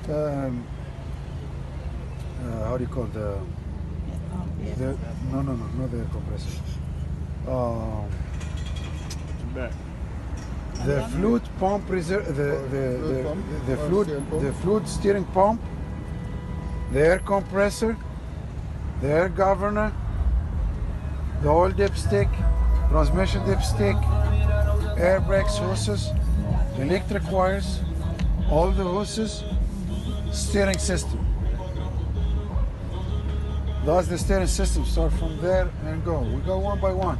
um, how do you call not the air compressor. Back. The fluid pump the fluid steering pump, the air compressor, the air governor, the oil dipstick, transmission dipstick, air brakes hoses, electric wires, all the hoses, steering system. That's the steering system. Start from there and go. We go one by one.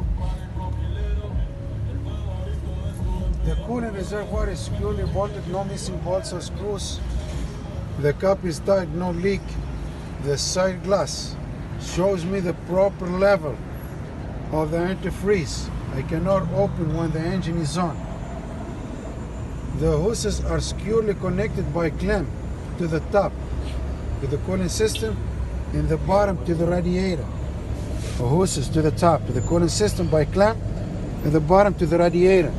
The cooling reservoir is securely bolted, no missing bolts or screws. The cap is tight, no leak. The side glass shows me the proper level of the antifreeze. I cannot open when the engine is on. The hoses are securely connected by clamp to the top to the cooling system and the bottom to the radiator. The hoses to the top to the cooling system by clamp and the bottom to the radiator.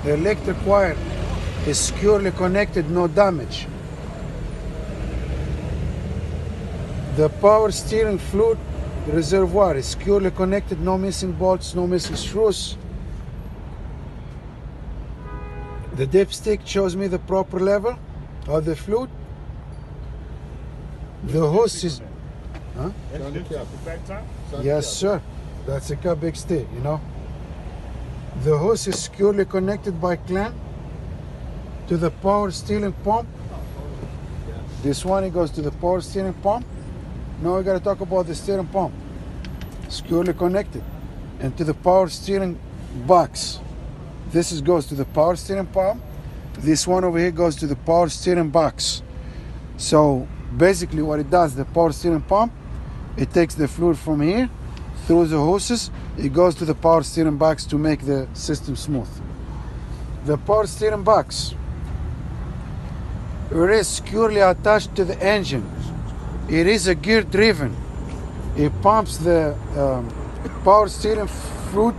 The electric wire is securely connected, no damage. The power steering fluid reservoir is securely connected, no missing bolts, no missing screws. The dipstick shows me the proper level of the fluid. The hose is... Huh? Yes, sir. That's a big stick, you know. The hose is securely connected by clamp to the power steering pump. This one, it goes to the power steering pump. Now we got to talk about the steering pump. Securely connected. And to the power steering box. This goes to the power steering pump. This one over here goes to the power steering box. So basically what it does, the power steering pump, it takes the fluid from here through the hoses, it goes to the power steering box to make the system smooth. The power steering box, it is securely attached to the engine. It is a gear driven. It pumps the power steering fluid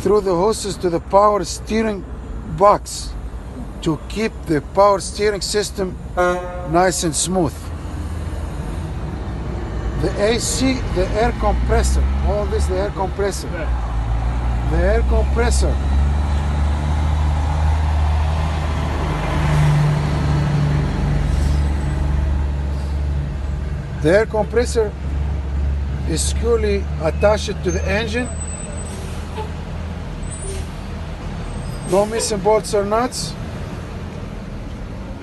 through the hoses to the power steering box to keep the power steering system nice and smooth. The AC, the air compressor, all this, the air compressor. The air compressor. The air compressor is securely attached to the engine. No missing bolts or nuts.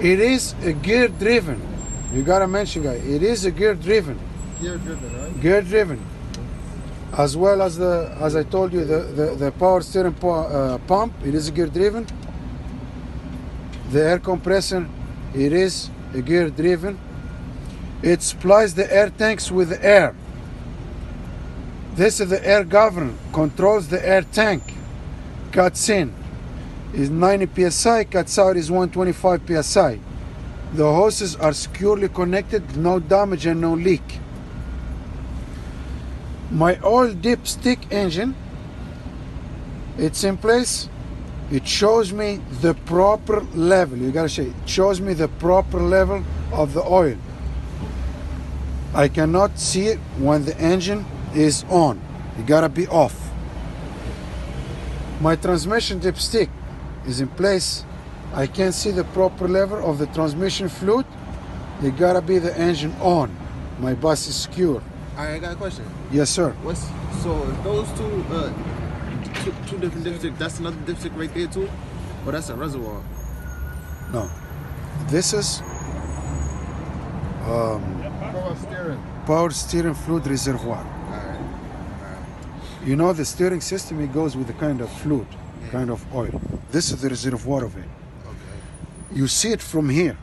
It is a gear driven. You gotta mention, guys, it is a gear driven. Gear driven, right? Gear driven, as well as as I told you, the power steering pump. It is a gear driven. The air compressor, it is a gear driven. It supplies the air tanks with the air. This is the air governor, controls the air tank. Cuts in is 90 psi, cuts out is 125 psi. The hoses are securely connected, no damage and no leak. My oil dipstick engine, it's in place. It shows me the proper level. You gotta say, it shows me the proper level of the oil. I cannot see it when the engine is on. You gotta be off. My transmission dipstick is in place. I can see the proper level of the transmission fluid. You gotta be the engine on. My bus is secure. I got a question. Yes, sir. So those two different dipsticks, that's another dipstick right there too? Or that's a reservoir? No. This is power steering fluid reservoir. Alright. You know the steering system, it goes with a kind of fluid, kind of oil. This is the reservoir of it. Okay. You see it from here.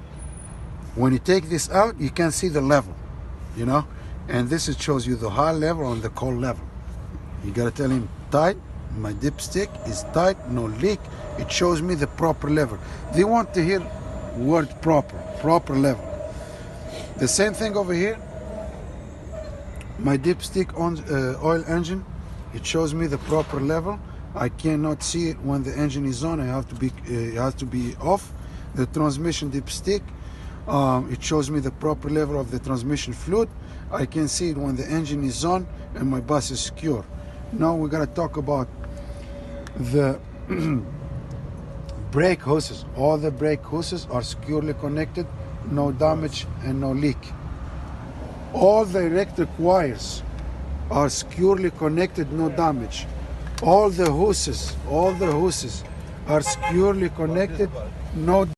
When you take this out, you can see the level, you know? And this it shows you the high level and the cold level. You gotta tell him tight, my dipstick is tight, no leak. It shows me the proper level. They want to hear word proper level. The same thing over here. My dipstick on oil engine, it shows me the proper level. I cannot see it when the engine is on. It has to be off. The transmission dipstick, it shows me the proper level of the transmission fluid. I can see it when the engine is on and my bus is secure. Now we're gonna talk about the brake hoses. All the brake hoses are securely connected, no damage and no leak. All the electric wires are securely connected, no damage. All the hoses are securely connected, no